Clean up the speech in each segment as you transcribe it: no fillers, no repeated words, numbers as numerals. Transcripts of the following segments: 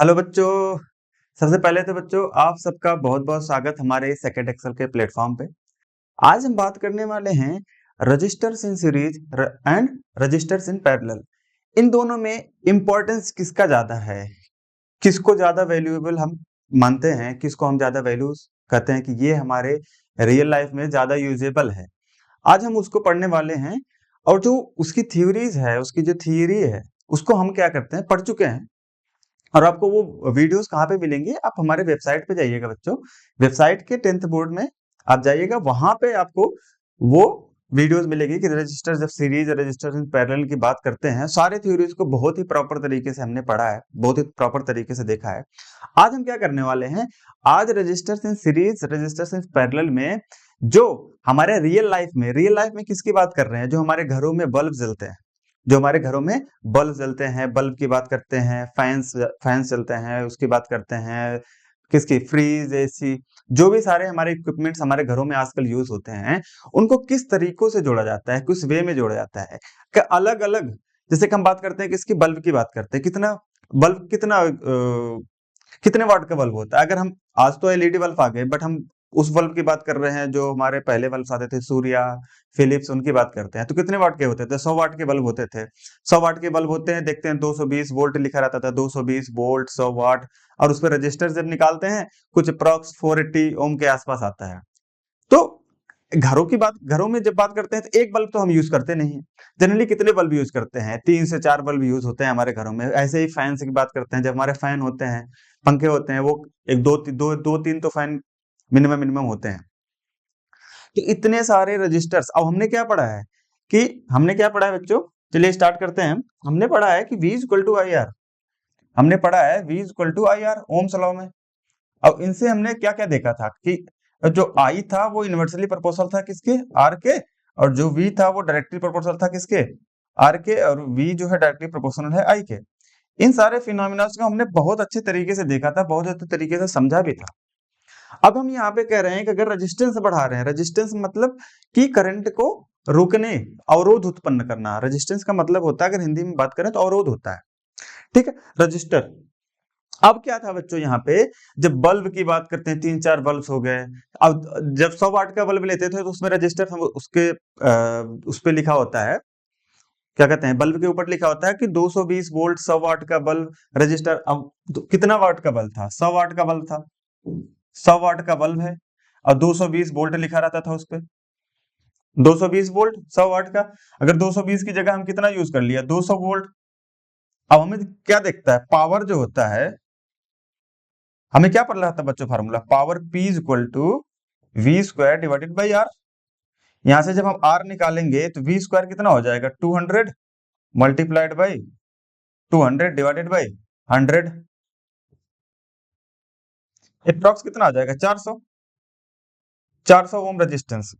Hello बच्चों। सबसे पहले तो बच्चों आप सबका बहुत बहुत स्वागत हमारे सेकेंड एक्सेल के प्लेटफॉर्म पे। आज हम बात करने वाले हैं registers in series and registers in parallel. इन दोनों में इंपॉर्टेंस किसका ज्यादा है, किसको ज्यादा वैल्यूएबल हम मानते हैं, किसको हम ज्यादा वैल्यू कहते हैं कि ये हमारे रियल लाइफ में ज्यादा यूजेबल है। आज हम उसको पढ़ने वाले हैं और जो उसकी थ्योरीज है, उसकी जो थियरी है उसको हम क्या करते हैं, पढ़ चुके हैं। और आपको वो वीडियोस कहाँ पे मिलेंगे, आप हमारे वेबसाइट पे जाइएगा बच्चों। वेबसाइट के 10th बोर्ड में आप जाइएगा, वहां पे आपको वो वीडियोस मिलेगी कि रजिस्टर जब सीरीज रजिस्टर इन पैरेलल की बात करते हैं, सारे थ्योरीज को बहुत ही प्रॉपर तरीके से हमने पढ़ा है, बहुत ही प्रॉपर तरीके से देखा है। आज हम क्या करने वाले हैं, आज registers in series registers in parallel में जो हमारे रियल लाइफ में किसकी बात कर रहे हैं, जो हमारे घरों में बल्ब जलते हैं, जो हमारे घरों में बल्ब जलते हैं, बल्ब की बात करते हैं, फैंस चलते हैं, उसकी बात करते हैं, किसकी, फ्रीज, एसी, जो भी सारे हमारे इक्विपमेंट्स हमारे घरों में आजकल यूज होते हैं, उनको किस तरीकों से जोड़ा जाता है, किस वे में जोड़ा जाता है, क्या अलग अलग। जैसे कि हम बात करते हैं किसकी, बल्ब की बात करते हैं, कितने वाट का बल्ब होता है। अगर हम, आज तो एलईडी बल्ब आ गए, बट हम उस बल्ब की बात कर रहे हैं जो हमारे पहले बल्ब आते थे, सूर्या, फिलिप्स, उनकी बात करते हैं, तो कितने वाट के होते थे, 100 वाट के बल्ब होते थे। 100 वाट के बल्ब होते हैं, देखते हैं 220 वोल्ट लिखा रहता था, 220 वोल्ट, 100 वाट। और उस पर रजिस्टर जब निकालते हैं कुछ अप्रॉक्स 480 ओम के आसपास आता है। तो घरों में जब बात करते हैं तो एक बल्ब तो हम यूज करते नहीं है। जनरली कितने बल्ब यूज करते हैं, 3 से 4 बल्ब यूज होते हैं हमारे घरों में। ऐसे ही फैन की बात करते हैं, जब हमारे फैन होते हैं, पंखे होते हैं, वो एक दो तीन तो फैन मिनिमम होते हैं। तो इतने सारे रजिस्टर्स, अब हमने क्या पढ़ा है बच्चों, चलिए स्टार्ट करते हैं। हमने पढ़ा है कि V equal to I R, हमने पढ़ा है V equal to I R Ohm's law में। अब इनसे हमने क्या क्या देखा था कि जो I था वो इनवर्सली प्रोपोर्शनल था किसके, R के, और जो V था वो डायरेक्टली प्रोपोर्शनल था किसके, R के, और V जो है डायरेक्टली प्रोपोर्शनल है I के। इन सारे फिनोमिना को हमने बहुत अच्छे तरीके से देखा था, बहुत अच्छे तरीके से समझा भी था। अब हम यहाँ पे कह रहे हैं कि अगर रेजिस्टेंस बढ़ा रहे हैं, रेजिस्टेंस मतलब कि करंट को रोकने, अवरोध उत्पन्न करना, रेजिस्टेंस का मतलब होता है, अगर हिंदी में बात करें तो अवरोध होता है, ठीक है, रजिस्टर। अब क्या था बच्चों, यहाँ पे जब बल्ब की बात करते हैं, 3-4 बल्ब हो गए। अब जब 100 वाट का बल्ब लेते थे तो उसमें रजिस्टर हम उस पे लिखा होता है, क्या कहते हैं, बल्ब के ऊपर लिखा होता है कि 220 वोल्ट 100 वाट का बल्ब रजिस्टर। अब कितना वाट का बल्ब था, 100 वाट का बल्ब था, 100 वाट का बल्ब है, और 220 वोल्ट लिखा रहता था उस पे, 220 वोल्ट 100 वाट का। अगर 220 की जगह हम कितना यूज कर लिया, 200 वोल्ट। अब हमें क्या देखता है, पावर जो होता है, हमें क्या पढ़ रहा था बच्चों, formula power P equal to V square divided by R. यहां से जब हम आर निकालेंगे तो वी स्क्वायर कितना हो जाएगा, 200 multiplied by 200 divided by 100, approx कितना आ जाएगा, 400 ओम रेजिस्टेंस।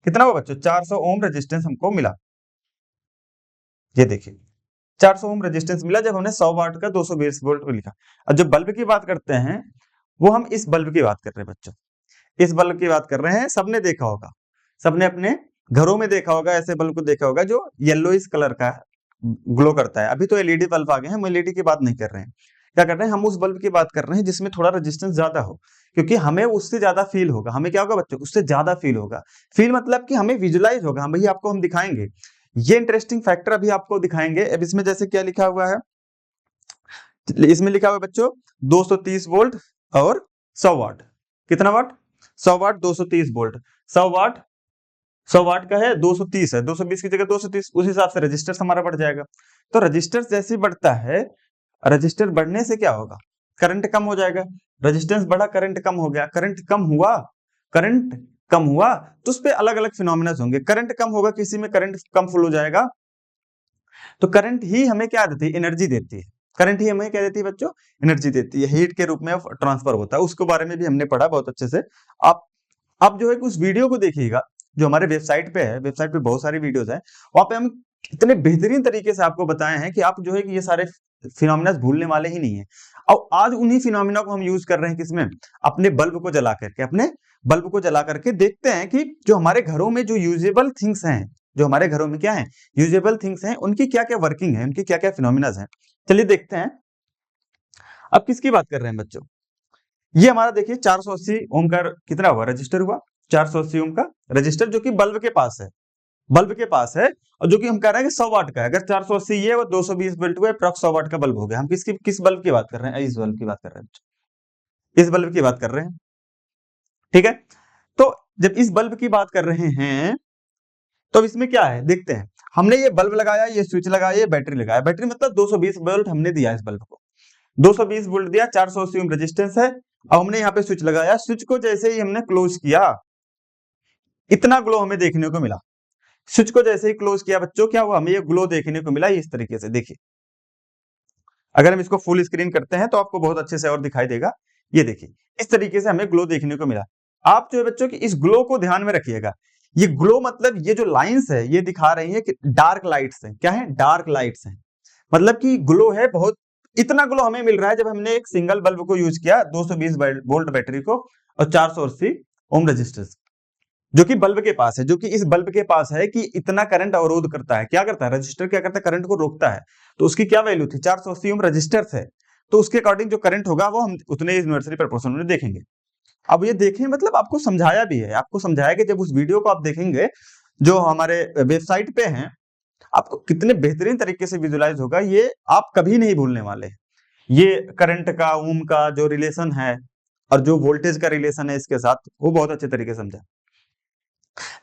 कितना हुआ बच्चों, 400 ओम रेजिस्टेंस हमको मिला। ये देखिए 400 ओम रेजिस्टेंस मिला जब हमने 100 वाट का 220 वोल्ट को लिखा। अब जब बल्ब की बात करते हैं, वो हम इस बल्ब की बात कर रहे हैं बच्चों, इस बल्ब की बात कर रहे हैं। सबने देखा होगा, सबने अपने घरों में देखा होगा, ऐसे बल्ब को देखा होगा जो येलोइश कलर का ग्लो करता है। अभी तो एलईडी बल्ब आ गए हैं, हम एलईडी की बात नहीं कर रहे हैं। क्या कर रहे हैं, हम उस बल्ब की बात कर रहे हैं जिसमें थोड़ा रेजिस्टेंस ज्यादा हो, क्योंकि हमें उससे ज्यादा फील होगा। हमें क्या होगा बच्चों, उससे ज्यादा फील होगा। फील मतलब कि हमें विजुलाइज होगा, हम भैया आपको हम दिखाएंगे, ये इंटरेस्टिंग फैक्टर अभी आपको दिखाएंगे। अब इसमें जैसे क्या लिखा हुआ है, इसमें लिखा हुआ है बच्चों 230 वोल्ट और 100 वाट। कितना वाट, 100 वाट 230 वोल्ट, 100 वाट, 100 वाट का है 230 है, 220 की जगह 230, उस हिसाब से रजिस्टर हमारा बढ़ जाएगा। तो रजिस्टर जैसे बढ़ता है, रजिस्टर बढ़ने से क्या होगा, करंट कम हो जाएगा। रेजिस्टेंस बढ़ा, करंट कम हो गया, करंट कम हुआ तो उस पर अलग अलग फिनोमिना होंगे। करंट कम होगा, किसी में करंट कम फ्लो हो जाएगा, तो करंट ही हमें क्या देती है, एनर्जी देती है। करंट ही हमें क्या देती है बच्चों, एनर्जी देती है, हीट के रूप में ट्रांसफर होता है। उसके बारे में भी हमने पढ़ा बहुत अच्छे से। आप जो है उस वीडियो को देखिएगा जो हमारे वेबसाइट पे है, वेबसाइट पे बहुत सारी वीडियोस हैं, वहां पे हम इतने बेहतरीन तरीके से आपको बताए हैं कि आप जो है कि ये सारे फिनोमिना भूलने वाले ही नहीं है। और आज उन्हीं फिनोमिना को हम यूज कर रहे हैं किसमें, अपने बल्ब को जला करके, अपने बल्ब को जला करके देखते हैं कि जो हमारे घरों में जो यूजेबल थिंग्स हैं, जो हमारे घरों में क्या है, यूजेबल थिंग्स हैं, उनकी क्या क्या वर्किंग है, उनकी क्या क्या फिनोमिना है। चलिए देखते हैं। अब किसकी बात कर रहे हैं बच्चों, ये हमारा देखिए 480 ओम का कितना हुआ रजिस्टर हुआ, 480 ओम का रजिस्टर जो कि बल्ब के पास है, बल्ब के पास है, और जो कि हम कह रहे हैं कि 100 वाट का है। अगर 480 ये और 220 वोल्ट हुआ, अप्रॉक्स 100 वाट का बल्ब हो गया। हम किस बल्ब की बात कर रहे हैं, इस बल्ब की बात कर रहे हैं, इस बल्ब की बात कर रहे हैं, ठीक है। तो जब इस बल्ब की बात कर रहे हैं तो अब इसमें क्या है देखते हैं। हमने ये बल्ब लगाया, ये स्विच लगाया, ये बैटरी लगाया, बैटरी मतलब 220 वोल्ट हमने दिया इस बल्ब को, 220 वोल्ट दिया, 480 ओम रेजिस्टेंस है। अब हमने यहाँ पे स्विच लगाया, स्विच को जैसे ही हमने क्लोज किया, इतना ग्लो हमें देखने को मिला। स्विच को जैसे ही क्लोज किया बच्चों, क्या हुआ, हमें ये ग्लो देखने को मिला इस तरीके से। देखिए अगर हम इसको फुल स्क्रीन करते हैं तो आपको बहुत अच्छे से और दिखाई देगा। ये देखिए इस तरीके से हमें ग्लो देखने को मिला। आप जो है बच्चों की इस ग्लो को ध्यान में रखिएगा। ये ग्लो मतलब ये जो लाइंस है ये दिखा रही है कि डार्क लाइट्स हैं। क्या है, डार्क लाइट्स हैं, मतलब कि ग्लो है बहुत। इतना ग्लो हमें मिल रहा है जब हमने एक सिंगल बल्ब को यूज किया, 220 वोल्ट बैटरी को और 480 ओम रजिस्टर, जो कि बल्ब के पास है, जो कि इस बल्ब के पास है कि इतना करंट अवरोध करता है। क्या करता है, रजिस्टर क्या करता है, करंट को रोकता है। तो उसकी क्या वैल्यू थी, 480 ओम रजिस्टर है, तो उसके अकॉर्डिंग जो करंट होगा वो हम उतने इन्वर्सरी प्रोपोर्शन में देखेंगे। अब ये देखें मतलब आपको समझाया भी है, आपको समझाया कि जब उस वीडियो को आप देखेंगे जो हमारे वेबसाइट पे हैं, आपको कितने बेहतरीन तरीके से विजुलाइज होगा, ये आप कभी नहीं भूलने वाले। ये करंट का ओम का जो रिलेशन है और जो वोल्टेज का रिलेशन है इसके साथ, वो बहुत अच्छे तरीके से समझा।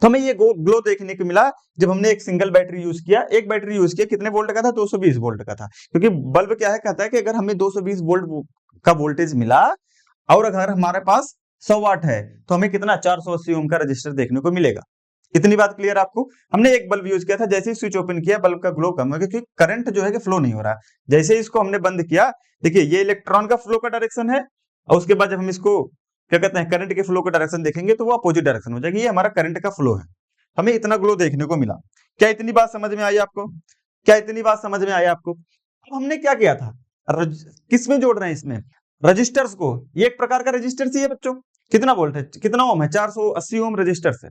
तो हमें ये ग्लो देखने को मिला जब हमने एक सिंगल बैटरी यूज किया। एक बैटरी यूज किया, कितने वोल्ट का था, 220 वोल्ट का था, क्योंकि बल्ब क्या है, कहता है कि अगर हमें 220 वोल्ट का वोल्टेज मिला और अगर हमारे पास 100 वाट है तो हमें कितना 480 ओम का रजिस्टर देखने को मिलेगा। इतनी बात क्लियर आपको। हमने एक बल्ब यूज किया था, जैसे ही स्विच ओपन किया बल्ब का ग्लो कम हो गया, क्योंकि करंट जो है कि फ्लो नहीं हो रहा है। जैसे ही इसको हमने बंद किया, देखिए ये इलेक्ट्रॉन का फ्लो का डायरेक्शन है, और उसके बाद जब हम इसको क्या कहते हैं करंट के फ्लो का डायरेक्शन देखेंगे तो वो अपोजिट डायरेक्शन हो जाएगी। ये हमारा करंट का फ्लो है, हमें इतना ग्लो देखने को मिला। क्या इतनी बात समझ में आई आपको, क्या इतनी बात समझ में आई आपको। अब हमने क्या किया था, किस में जोड़ रहे हैं, इसमें रजिस्टर्स को। ये एक प्रकार का रजिस्टर ही है बच्चों, कितना वोल्ट है, कितना ओम है, 480 ओम रजिस्टर है।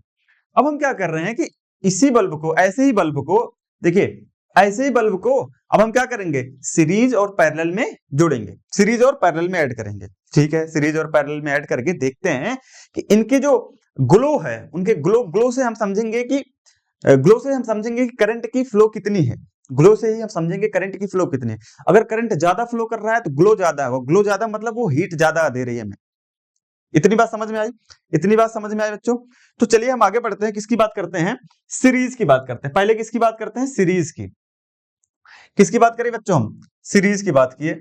अब हम क्या कर रहे हैं कि इसी बल्ब को, ऐसे ही बल्ब को, देखिए ऐसे ही बल्ब को अब हम क्या करेंगे, सीरीज और पैरेलल में जोड़ेंगे, सीरीज और पैरेलल में ऐड करेंगे। ठीक है, सीरीज और पैरेलल में ऐड करके देखते हैं कि इनके जो ग्लो है, उनके ग्लो से हम समझेंगे कि करंट की फ्लो कितनी है। ग्लो से ही हम समझेंगे करंट की फ्लो कितनी है। अगर करंट ज्यादा फ्लो कर रहा है तो ग्लो ज्यादा है, ग्लो ज्यादा मतलब वो हीट ज्यादा दे रही है हमें। इतनी बात समझ में आई, इतनी बात समझ में आई बच्चों। तो चलिए हम आगे बढ़ते हैं, किसकी बात करते हैं, सीरीज की बात करते हैं। पहले किसकी बात करते हैं, सीरीज की। किसकी बात करें बच्चों, हम सीरीज की बात किए।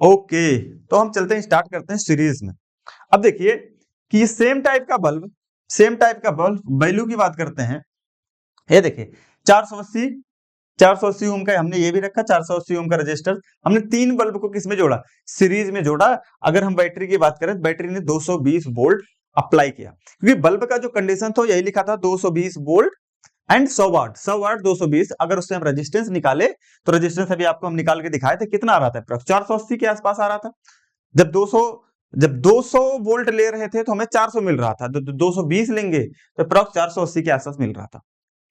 ओके, तो हम चलते हैं, स्टार्ट करते हैं सीरीज में। अब देखिए कि ये सेम टाइप का बल्ब वैल्यू की बात करते हैं। ये देखिए 480 ओम का हमने ये भी रखा, 480 ओम का रजिस्टर। हमने तीन बल्ब को किस में जोड़ा, सीरीज में जोड़ा। अगर हम बैटरी की बात करें, बैटरी ने 220 वोल्ट अप्लाई किया, क्योंकि बल्ब का जो कंडीशन था यही लिखा था 220 वोल्ट एंड 100 वाट, 100 वाट 220। अगर उससे हम रेजिस्टेंस निकाले तो रेजिस्टेंस अभी आपको हम निकाल के दिखाए थे, कितना आ रहा था, 480 के आसपास आ रहा था। जब 200 वोल्ट ले रहे थे तो हमें 400 मिल रहा था, 220 लेंगे तो अप्रॉक्स 480 के आसपास मिल रहा था।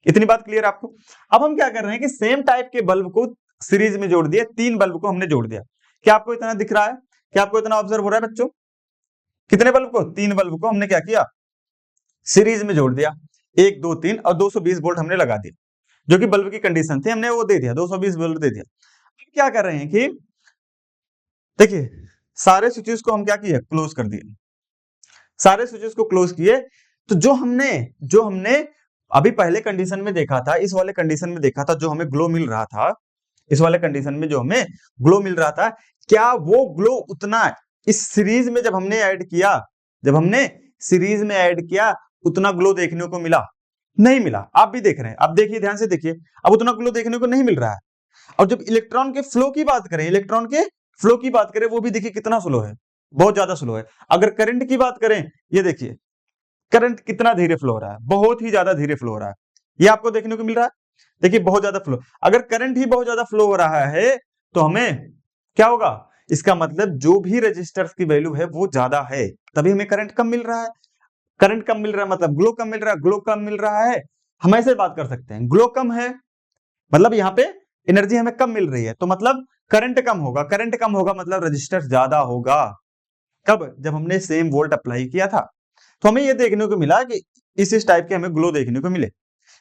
इतनी बात क्लियर आपको। अब हम क्या कर रहे हैं कि सेम टाइप के बल्ब को सीरीज में जोड़ दिया, तीन बल्ब को हमने जोड़ दिया। क्या आपको इतना दिख रहा है, क्या आपको इतना ऑब्जर्व हो रहा है बच्चों, कितने बल्ब को, तीन बल्ब को हमने क्या किया, सीरीज में जोड़ दिया, 1 2 3 और 220 वोल्ट हमने लगा दिया, जो कि बल्ब की कंडीशन थी, हमने वो दे दिया, 220 वोल्ट दे दिया। क्या कर रहे हैं कि देखिए सारे स्विचेस को हम क्या किए, क्लोज कर दिए, सारे स्विचेस को क्लोज किए। तो जो हमने अभी पहले कंडीशन में देखा था, इस वाले कंडीशन में देखा था, जो हमें ग्लो मिल रहा था, इस वाले कंडीशन में जो हमें ग्लो मिल रहा था, क्या वो ग्लो उतना इस सीरीज में जब हमने ऐड किया उतना ग्लो देखने को मिला, नहीं मिला। आप भी देख रहे हैं, आप देखिए ध्यान से देखिए, अब उतना ग्लो देखने को नहीं मिल रहा है। और जब इलेक्ट्रॉन के फ्लो की बात करें, वो भी देखिए कितना स्लो है, बहुत ज्यादा स्लो है। अगर करंट की बात करें, ये देखिए करंट कितना धीरे फ्लो हो रहा है, बहुत ही ज्यादा धीरे फ्लो हो रहा है, ये आपको देखने को मिल रहा है। देखिए बहुत ज्यादा फ्लो, अगर करंट ही बहुत ज्यादा फ्लो हो रहा है तो हमें क्या होगा, इसका मतलब जो भी रेजिस्टर्स की वैल्यू है वो ज्यादा है, तभी हमें करंट कम मिल रहा है। करंट कम मिल रहा है मतलब ग्लो कम मिल रहा है, ग्लो कम मिल रहा है, हम ऐसे बात कर सकते हैं, ग्लो कम है मतलब यहाँ पे एनर्जी हमें कम मिल रही है, तो मतलब करंट कम होगा, करंट कम होगा मतलब रजिस्टर ज्यादा होगा। कब? जब हमने सेम वोल्ट अप्लाई किया था। तो हमें ये देखने को मिला कि इस टाइप के हमें ग्लो देखने को मिले,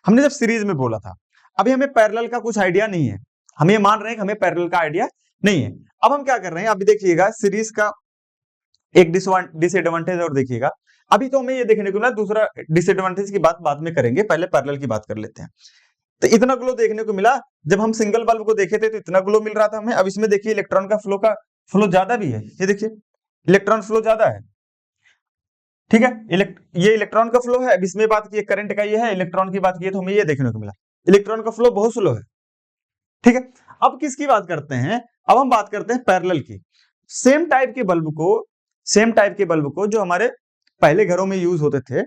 हमने जब सीरीज में बोला था। अभी हमें पैरेलल का कुछ आइडिया नहीं है, हम ये मान रहे हैं कि हमें पैरेलल का आइडिया नहीं है। अब हम क्या कर रहे हैं, अभी देखिएगा सीरीज का एक डिसएडवांटेज और देखिएगा। अभी तो हमें ये देखने को मिला, दूसरा डिसएडवांटेज की बात बाद में करेंगे, पहले पैरेलल की बात कर लेते हैं। तो इतना ग्लो देखने को मिला, जब हम सिंगल बल्ब को देखे थे तो इतना ग्लो मिल रहा था हमें। अब इसमें देखिए इलेक्ट्रॉन का फ्लो ज्यादा भी है, ये देखिए इलेक्ट्रॉन फ्लो ज्यादा है, ठीक है। ये इलेक्ट्रॉन का फ्लो है। अब इसमें बात की करंट का, ये है इलेक्ट्रॉन की बात की, तो हमें ये देखने को मिला इलेक्ट्रॉन का फ्लो बहुत स्लो है, ठीक है। अब किसकी बात करते हैं, अब हम बात करते हैं पैरेलल की। सेम टाइप के बल्ब को जो हमारे पहले घरों में यूज होते थे,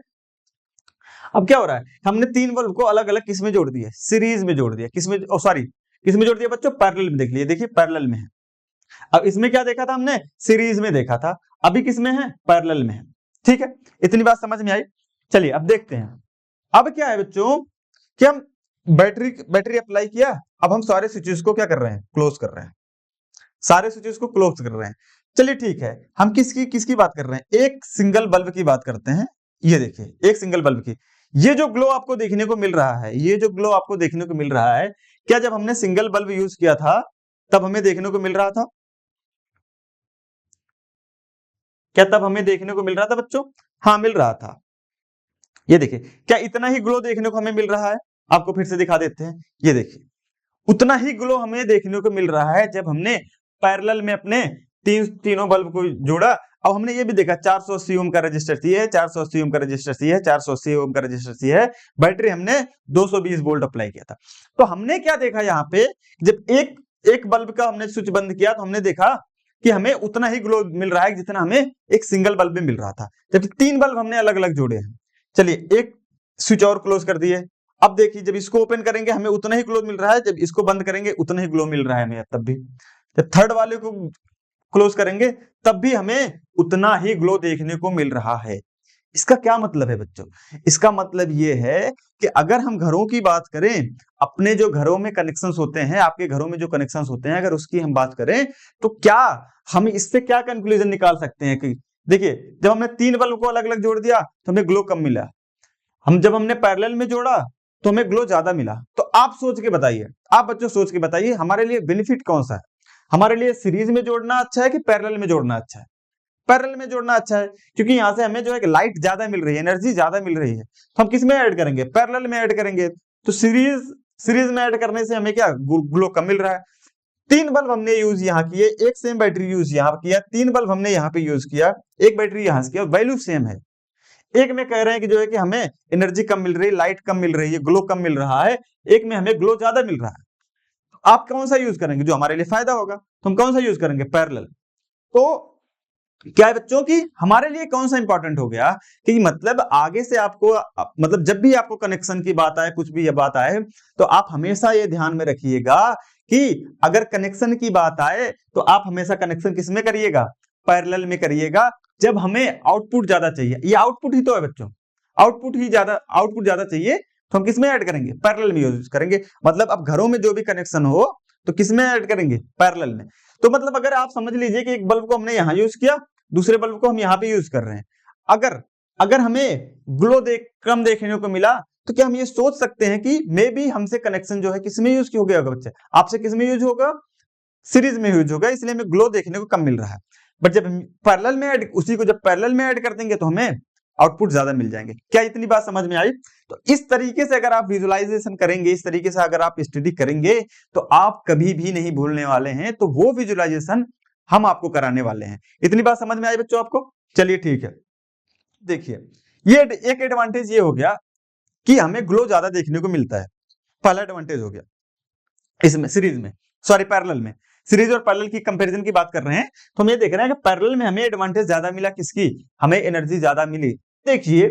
अब क्या हो रहा है, हमने तीन बल्ब को अलग अलग किसमें जोड़ दिया, सीरीज में जोड़ दिया। किसमें, सॉरी किसमें जोड़ दिया बच्चों, पैरेलल में। देख लिए, देखिए पैरेलल में है। अब इसमें क्या देखा था हमने, सीरीज में देखा था, अभी किसमें है, पैरेलल में है, ठीक है। इतनी बात समझ में आई। चलिए अब देखते हैं, अब क्या है बच्चों कि हम बैटरी अप्लाई किया। अब हम सारे स्विचेस को क्या कर रहे हैं, क्लोज कर रहे हैं, सारे स्विचेस को क्लोज कर रहे हैं। चलिए ठीक है, हम किसकी बात कर रहे हैं, एक सिंगल बल्ब की बात करते हैं। ये देखिए एक सिंगल बल्ब की, ये जो ग्लो आपको देखने को मिल रहा है, ये जो ग्लो आपको देखने को मिल रहा है, क्या जब हमने सिंगल बल्ब यूज किया था तब हमें देखने को मिल रहा था, क्या तब हमें देखने को मिल रहा था बच्चों? हाँ मिल रहा था। ये देखिए, क्या इतना ही ग्लो देखने को हमें मिल रहा है? आपको फिर से दिखा देते हैं, ये देखिए उतना ही ग्लो हमें देखने को मिल रहा है जब हमने पैरेलल में अपने तीनों बल्ब को जोड़ा। अब हमने ये भी देखा 480 ओम का रजिस्टर सी है, 480 ओम का रजिस्टर सी है, 480 ओम का रजिस्टर सी है, बैटरी हमने 220 वोल्ट अप्लाई किया था। तो हमने क्या देखा यहाँ पे, जब एक बल्ब का हमने स्विच बंद किया तो हमने देखा कि हमें उतना ही ग्लो मिल रहा है जितना हमें एक सिंगल बल्ब में मिल रहा था, जबकि तीन बल्ब हमने अलग अलग जोड़े हैं। चलिए एक स्विच और क्लोज कर दिए। अब देखिए जब इसको ओपन करेंगे हमें उतना ही ग्लो मिल रहा है, जब इसको बंद करेंगे उतना ही ग्लो मिल रहा है हमें, तब भी जब थर्ड वाले को क्लोज करेंगे तब भी हमें उतना ही ग्लो देखने को मिल रहा है। इसका क्या मतलब है बच्चों? इसका मतलब ये है कि अगर हम घरों की बात करें, अपने जो घरों में कनेक्शंस होते हैं, आपके घरों में जो कनेक्शंस होते हैं, अगर उसकी हम बात करें तो क्या हम इससे क्या कंक्लूजन निकाल सकते हैं कि देखिए जब हमने तीन बल्ब को अलग अलग जोड़ दिया तो हमें ग्लो कम मिला, जब हमने पैरेलल में जोड़ा तो हमें ग्लो ज्यादा मिला। तो आप सोच के बताइए, आप बच्चों सोच के बताइए हमारे लिए बेनिफिट कौन सा है? हमारे लिए सीरीज में जोड़ना अच्छा है कि पैरेलल में जोड़ना अच्छा है? पैरेलल में जोड़ना अच्छा है, क्योंकि यहां से हमें जो है लाइट ज्यादा मिल रही है, एनर्जी ज्यादा मिल रही है। तो हम किस में ऐड करेंगे, पैरेलल में ऐड करेंगे। तो सीरीज में ऐड करने से हमें क्या ग्लो कम मिल रहा है। तीन बल्ब हमने यूज यहाँ किए, एक सेम बैटरी यूज यहाँ किया, तीन बल्ब हमने यहाँ पे यूज किया, एक बैटरी यहाँ से किया, वैल्यू सेम है। एक में कह रहे हैं कि जो है कि हमें एनर्जी कम मिल रही है, लाइट कम मिल रही है, ग्लो कम मिल रहा है, एक में हमें ग्लो ज्यादा मिल रहा है। आप कौन सा यूज करेंगे जो हमारे लिए फायदा होगा, तो हम कौन सा यूज करेंगे, पैरेलल। तो क्या है बच्चों की हमारे लिए कौन सा इंपॉर्टेंट हो गया कि मतलब आगे से आपको मतलब जब भी आपको कनेक्शन की बात आए, कुछ भी ये बात आए, तो आप हमेशा ये ध्यान में रखिएगा कि अगर कनेक्शन की बात आए तो आप हमेशा कनेक्शन किसमें करिएगा, पैरेलल में करिएगा। जब हमें आउटपुट ज्यादा चाहिए, ये आउटपुट ही तो है बच्चों, आउटपुट ज्यादा चाहिए तो हम किसमें ऐड करेंगे, पैरेलल में यूज करेंगे। मतलब अब घरों में जो भी कनेक्शन हो तो किसमें ऐड करेंगे, पैरेलल में। तो मतलब अगर आप समझ लीजिए कि एक बल्ब को हमने यहां यूज किया, दूसरे बल्ब को हम यहाँ पे यूज कर रहे हैं, अगर हमें ग्लो कम देखने को मिला तो क्या हम ये सोच सकते हैं कि मे बी हमसे कनेक्शन जो है किसमें यूज हो गया होगा बच्चे, आपसे किसमें यूज होगा, सीरीज में यूज होगा, इसलिए हमें ग्लो देखने को कम मिल रहा है। बट जब पैरेलल में उसी को जब पैरेलल में ऐड कर देंगे तो हमें आउटपुट ज्यादा मिल जाएंगे। क्या इतनी बात समझ में आई? तो इस तरीके से अगर आप विजुअलाइजेशन करेंगे, इस तरीके से अगर आप स्टडी करेंगे तो आप कभी भी नहीं भूलने वाले हैं। तो वो विजुअलाइजेशन हम आपको कराने वाले हैं। इतनी बात समझ में आई बच्चों आपको? चलिए ठीक है, देखिए ये एक एडवांटेज ये हो गया कि हमें ग्लो ज्यादा देखने को मिलता है, पहला एडवांटेज हो गया इसमें सीरीज में, सॉरी पैरेलल में। सीरीज और पैरेलल की कंपैरिजन की बात कर रहे हैं तो हम ये देख रहे हैं कि पैरेलल में हमें एडवांटेज ज्यादा मिला, किसकी, हमें एनर्जी ज्यादा मिली। देखिए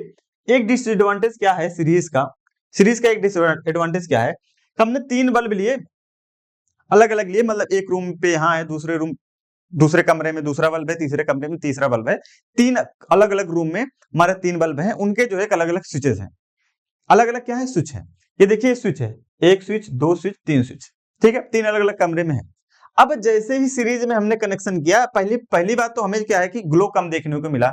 एक डिसएडवांटेज क्या है सीरीज का एक डिसएडवांटेज क्या है, हमने तीन बल्ब लिए, अलग अलग लिए, मतलब एक रूम पे यहाँ है, दूसरे कमरे में दूसरा बल्ब है, तीसरे कमरे में तीसरा बल्ब है, तीन अलग अलग रूम में हमारे तीन बल्ब हैं, उनके जो है अलग अलग स्विचेस हैं, अलग अलग क्या है, स्विच है। ये देखिए स्विच है, एक स्विच, दो स्विच, तीन स्विच, ठीक है, तीन अलग अलग कमरे में है। अब जैसे ही सीरीज में हमने कनेक्शन किया, पहली बात तो हमें क्या है कि ग्लो कम देखने को मिला।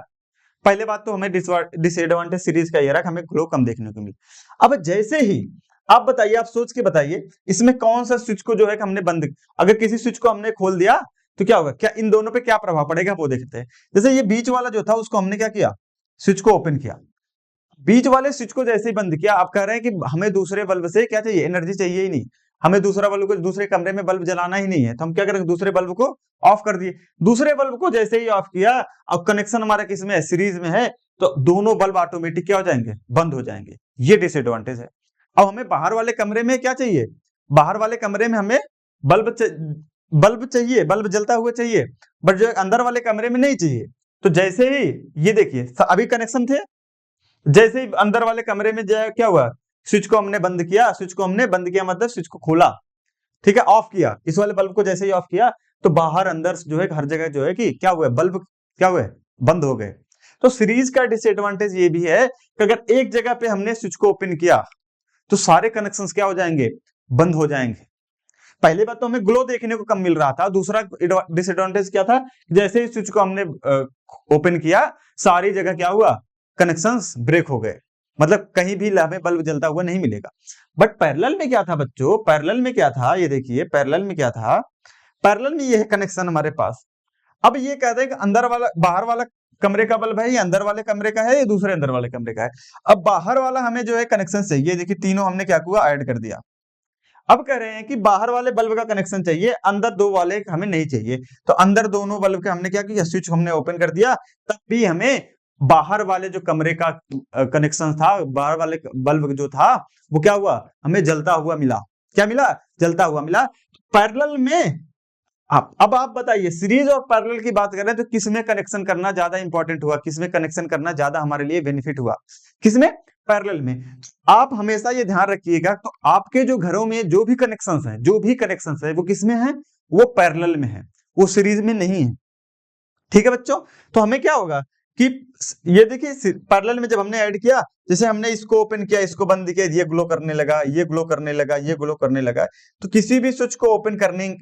पहले बात तो हमें डिसएडवांटेज सीरीज का ये रहा कि हमें ग्लो कम देखने को मिला। अब जैसे ही आप बताइए, आप सोच के बताइए, इसमें कौन सा स्विच को जो है कि हमने बंद, अगर किसी स्विच को हमने खोल दिया तो क्या होगा, क्या इन दोनों पे क्या प्रभाव पड़ेगा वो देखते हैं। जैसे ये बीच वाला जो था उसको हमने क्या किया, स्विच को ओपन किया, बीच वाले स्विच को जैसे ही बंद किया, आप कह रहे हैं कि हमें दूसरे बल्ब से क्या चाहिए, एनर्जी चाहिए ही नहीं, हमें दूसरा बल्ब को, दूसरे कमरे में बल्ब जलाना ही नहीं है, तो हम क्या करेंगे, दूसरे बल्ब को ऑफ कर दिए। दूसरे बल्ब को जैसे ही ऑफ किया, अब कनेक्शन हमारा किस में है, सीरीज में है, तो दोनों बल्ब ऑटोमेटिक क्या हो जाएंगे, बंद हो जाएंगे। ये डिसएडवांटेज है। अब हमें बाहर वाले कमरे में क्या चाहिए, बाहर वाले कमरे में हमें बल्ब चाहिए, बल्ब जलता हुआ चाहिए, बट जो अंदर वाले कमरे में नहीं चाहिए। तो जैसे ही ये देखिए अभी कनेक्शन थे, जैसे ही अंदर वाले कमरे में जो क्या हुआ, स्विच को हमने बंद किया, स्विच को हमने बंद किया मतलब स्विच को खोला, ठीक है, ऑफ किया, इस वाले बल्ब को जैसे ही ऑफ किया तो बाहर अंदर जो है हर जगह जो है कि क्या हुआ, बल्ब क्या हुए, बंद हो गए। तो सीरीज का डिसएडवांटेज ये भी है कि अगर एक जगह पे हमने स्विच को ओपन किया तो सारे कनेक्शंस क्या हो जाएंगे, बंद हो जाएंगे। पहली बात तो हमें ग्लो देखने को कम मिल रहा था, दूसरा डिसएडवांटेज क्या था, जैसे ही स्विच को हमने ओपन किया सारी जगह क्या हुआ, कनेक्शंस ब्रेक हो गए, मतलब कहीं भी हमें बल्ब जलता हुआ नहीं मिलेगा। बट पैरेलल में क्या था बच्चों, पैरेलल में क्या था, ये देखिए पैरेलल में क्या था, पैरेलल में ये है कनेक्शन हमारे पास। अब ये कहते हैं कि अंदर वाला, बाहर वाला कमरे का बल्ब है, ये अंदर वाले कमरे का है, ये दूसरे अंदर वाले कमरे का है। अब बाहर वाला हमें जो है कनेक्शन चाहिए, देखिए तीनों हमने क्या हुआ, ऐड कर दिया। अब कह रहे हैं कि बाहर वाले बल्ब का कनेक्शन चाहिए, अंदर दो वाले हमें नहीं चाहिए, तो अंदर दोनों बल्ब के हमने क्या किया, स्विच हमने ओपन कर दिया, तब भी हमें बाहर वाले जो कमरे का कनेक्शन था, बाहर वाले बल्ब जो था वो क्या हुआ, हमें जलता हुआ मिला। क्या मिला, जलता हुआ मिला। पैरेलल में अब आप बताइए, सीरीज और पैरेलल की बात करें तो किसमें कनेक्शन करना ज्यादा इंपॉर्टेंट हुआ, किसमें कनेक्शन करना ज्यादा हमारे लिए बेनिफिट हुआ, किसमें, पैरेलल में। आप हमेशा ये ध्यान रखिएगा, तो आपके जो घरों में जो भी कनेक्शंस हैं, जो भी कनेक्शंस है वो किसमें है, वो पैरेलल में है, वो सीरीज में नहीं है, ठीक है बच्चों। तो हमें क्या होगा कि ये देखिए पैरेलल में जब हमने ऐड किया, जैसे हमने इसको ओपन किया, इसको बंद किया, ये ग्लो करने लगा, ये ग्लो करने लगा, ये ग्लो करने लगा, तो किसी भी स्विच को ओपन करने,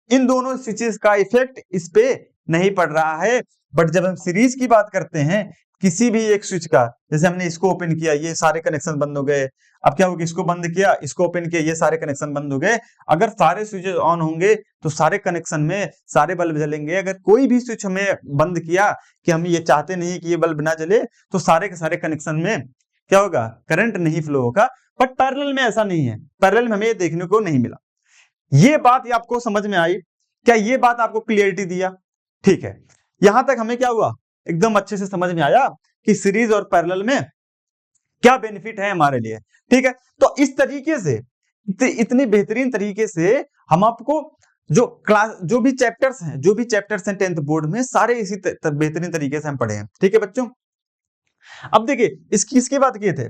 इन दोनों स्विचेस का इफेक्ट इस पे नहीं पड़ रहा है। बट जब हम सीरीज की बात करते हैं, किसी भी एक स्विच का, जैसे हमने इसको ओपन किया, ये सारे कनेक्शन बंद हो गए, अब क्या होगा, इसको बंद किया, इसको ओपन किया, ये सारे कनेक्शन बंद हो गए। अगर सारे स्विचेस ऑन होंगे तो सारे कनेक्शन में सारे बल्ब जलेंगे। अगर कोई भी स्विच हमें बंद किया कि हम ये चाहते नहीं कि ये बल्ब ना जले, तो सारे के सारे कनेक्शन में क्या होगा, करंट नहीं फ्लो होगा। बट पैरेलल में ऐसा नहीं है, पैरेलल में हमें ये देखने को नहीं मिला। ये बात आपको समझ में आई क्या, ये बात आपको क्लियरिटी दिया, ठीक है। यहां तक हमें क्या हुआ, एकदम अच्छे से समझ में आया कि सीरीज और पैरेलल में क्या बेनिफिट है हमारे लिए, ठीक है। तो इस तरीके से, इतनी बेहतरीन तरीके से हम आपको जो क्लास, जो भी चैप्टर्स हैं 10th बोर्ड में, सारे इसी बेहतरीन तरीके से हम पढ़े हैं, ठीक है बच्चों। अब देखिए इसकी बात किए थे,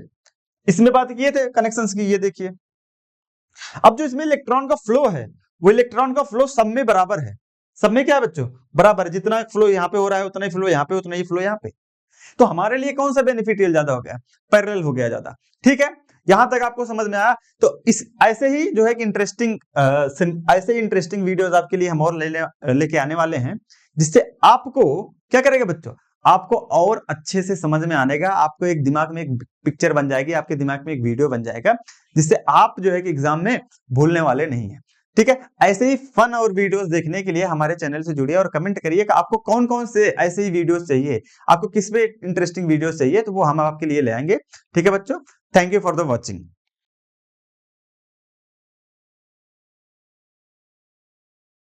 इसमें बात किए थे कनेक्शंस की, ये देखिए अब जो इसमें इलेक्ट्रॉन का फ्लो है, वो इलेक्ट्रॉन का फ्लो सब में बराबर है, सब में क्या है बच्चों, बराबर है, जितना फ्लो यहाँ पे हो रहा है उतना ही फ्लो यहाँ पे, उतना ही फ्लो यहाँ पे। तो हमारे लिए कौन सा बेनिफिशियल ज्यादा हो गया, पैरेलल हो गया ज्यादा, ठीक है। यहां तक आपको समझ में आया। तो इस ऐसे ही जो है कि ऐसे ही इंटरेस्टिंग वीडियोस आपके लिए हम और लेके आने वाले हैं, जिससे आपको क्या करेगा बच्चों, आपको और अच्छे से समझ में आने का, आपको एक दिमाग में एक पिक्चर बन जाएगी, आपके दिमाग में एक वीडियो बन जाएगा, जिससे आप जो है कि एग्जाम में भूलने वाले नहीं है, ठीक है। ऐसे ही फन और वीडियोस देखने के लिए हमारे चैनल से जुड़िए और कमेंट करिए कि आपको कौन कौन से ऐसे ही वीडियोस चाहिए, आपको किस पे इंटरेस्टिंग वीडियोस चाहिए, तो वो हम आपके लिए ले आएंगे, ठीक है बच्चों। Thank you for the watching.